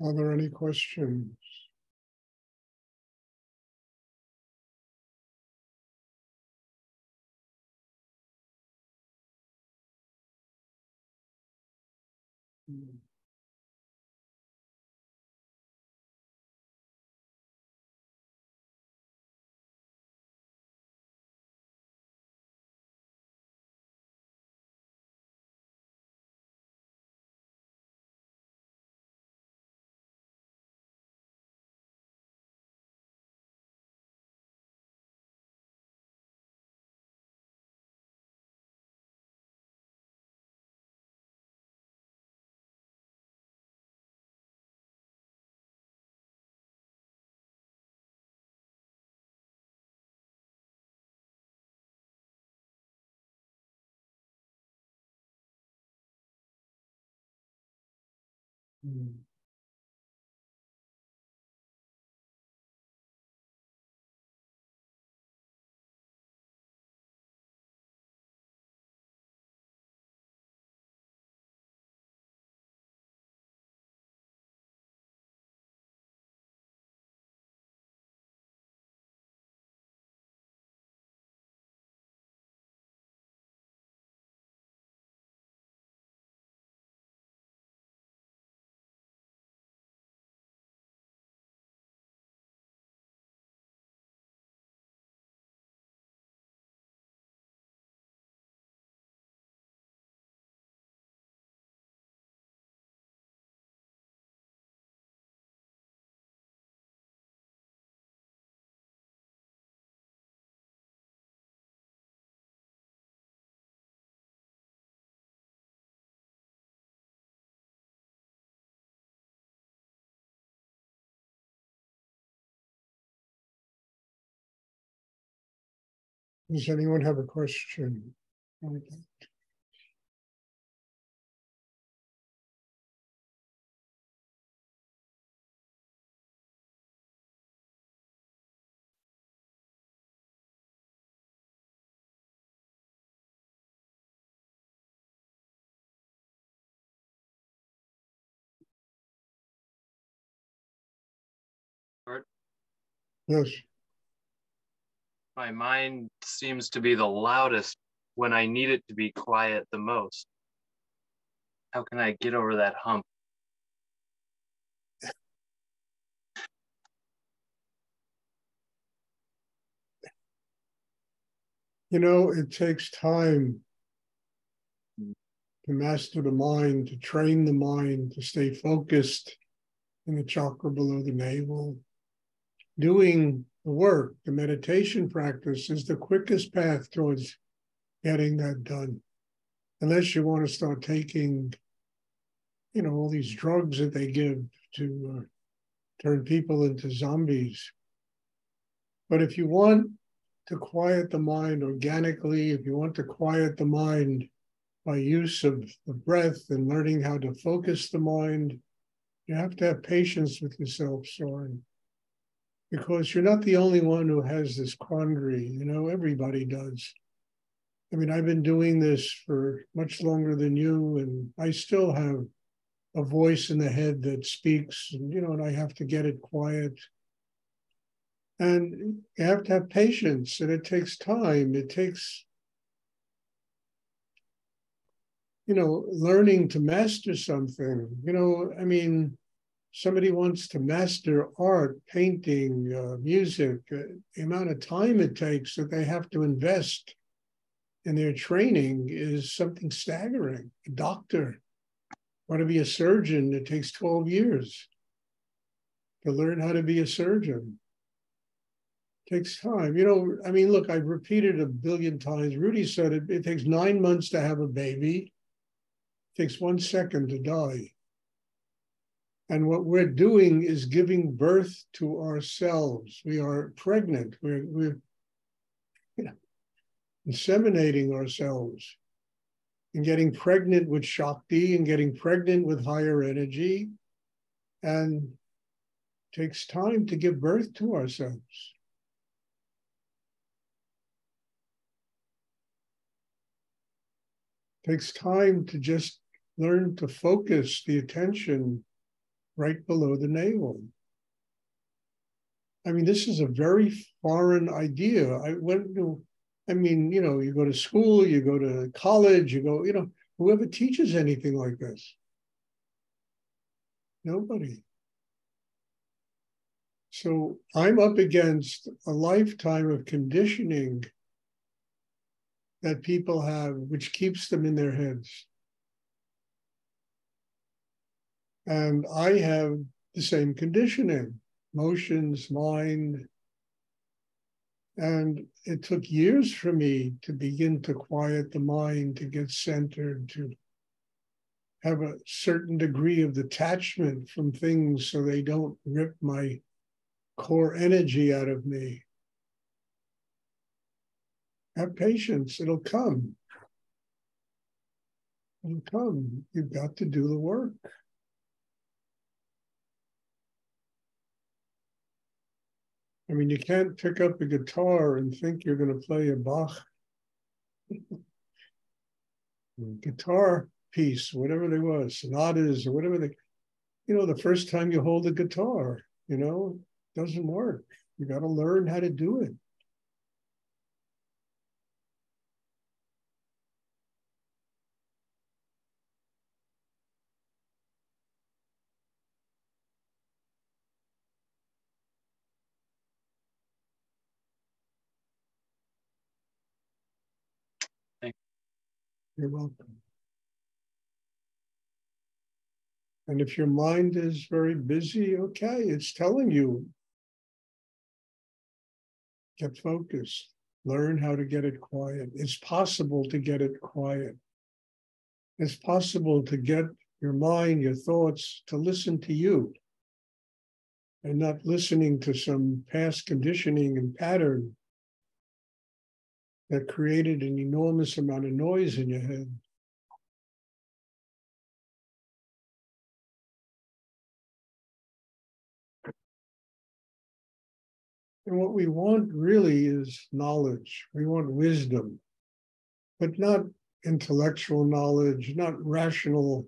Are there any questions? Does anyone have a question? Yes. My mind seems to be the loudest when I need it to be quiet the most. How can I get over that hump? You know, it takes time to master the mind, to train the mind, to stay focused in the chakra below the navel. Doing the work, the meditation practice is the quickest path towards getting that done. Unless you want to start taking, all these drugs that they give to turn people into zombies. But if you want to quiet the mind organically, if you want to quiet the mind by use of the breath and learning how to focus the mind, you have to have patience with yourself, Soren. Because you're not the only one who has this quandary. Everybody does. I mean, I've been doing this for much longer than you, and I still have a voice in the head that speaks, and I have to get it quiet. And you have to have patience, and it takes time. It takes, learning to master something. I mean, somebody wants to master art, painting, music, the amount of time it takes that they have to invest in their training is something staggering. A doctor, want to be a surgeon, it takes 12 years to learn how to be a surgeon. It takes time. I mean, look, I've repeated a billion times. Rudy said it takes 9 months to have a baby. It takes 1 second to die. And what we're doing is giving birth to ourselves. We are pregnant. We're inseminating ourselves and getting pregnant with Shakti and getting pregnant with higher energy. And it takes time to give birth to ourselves. It takes time to just learn to focus the attention right below the navel. I mean, this is a very foreign idea. You go to school, you go to college, whoever teaches anything like this? Nobody. So I'm up against a lifetime of conditioning that people have, which keeps them in their heads. And I have the same conditioning, emotions, mind. And it took years for me to begin to quiet the mind, to get centered, to have a certain degree of detachment from things so they don't rip my core energy out of me. Have patience, it'll come. It'll come. You've got to do the work. I mean, you can't pick up a guitar and think you're going to play a Bach guitar piece, whatever they was, sonatas or whatever the first time you hold a guitar, doesn't work. You got to learn how to do it. You're welcome. And if your mind is very busy, okay, it's telling you, get focused, learn how to get it quiet. It's possible to get it quiet. It's possible to get your mind, your thoughts, to listen to you and not listening to some past conditioning and pattern that created an enormous amount of noise in your head. And what we want really is knowledge. We want wisdom, but not intellectual knowledge, not rational,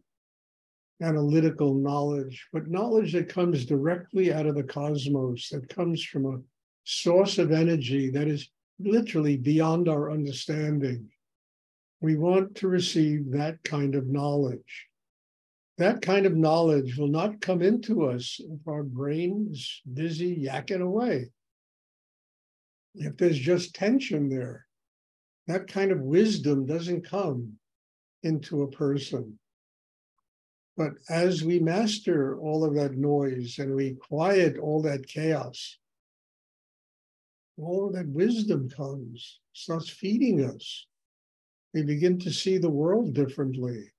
analytical knowledge, but knowledge that comes directly out of the cosmos, that comes from a source of energy that is literally beyond our understanding. We want to receive that kind of knowledge. That kind of knowledge will not come into us if our brain is busy yakking away. If there's just tension there, that kind of wisdom doesn't come into a person. But as we master all of that noise and we quiet all that chaos, all of that wisdom comes, starts feeding us. We begin to see the world differently.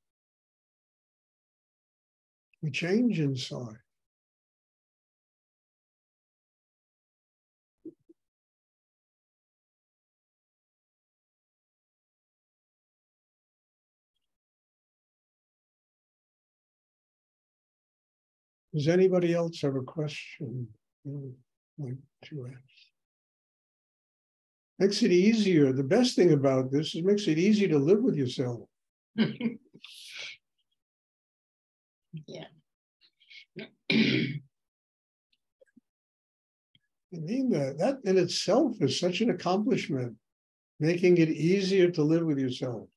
We change inside. Does anybody else have a question like to ask? Makes it easier. The best thing about this is it makes it easy to live with yourself. Yeah. I mean, that in itself is such an accomplishment, making it easier to live with yourself.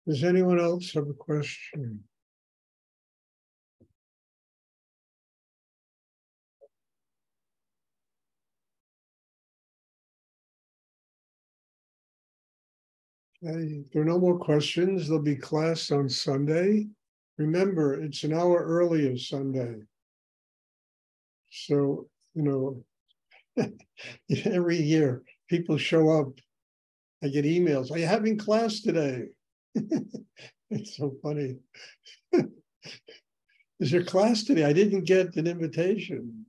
Does anyone else have a question? Hey, if there are no more questions, there'll be class on Sunday. Remember, it's an hour earlier Sunday. So, every year people show up. I get emails. Are you having class today? It's so funny. Is your class today? I didn't get an invitation.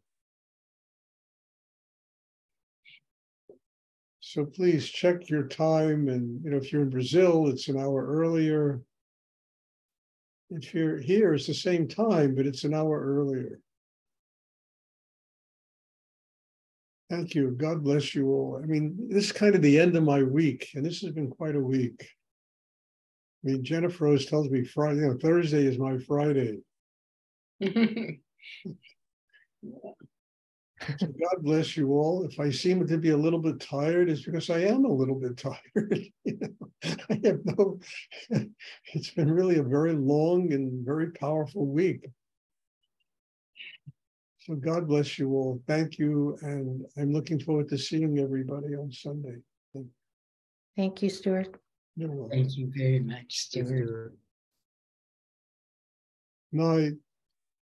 So please check your time. And, if you're in Brazil, it's an hour earlier. If you're here, it's the same time, but it's an hour earlier. Thank you. God bless you all. I mean, this is kind of the end of my week, and this has been quite a week. I mean, Jennifer always tells me Friday, Thursday is my Friday. So God bless you all. If I seem to be a little bit tired, it's because I am a little bit tired. I have it's been really a very long and very powerful week. So God bless you all. Thank you. And I'm looking forward to seeing everybody on Sunday. Thank you, Stuart. You're welcome. Thank you very much, Stuart. Night.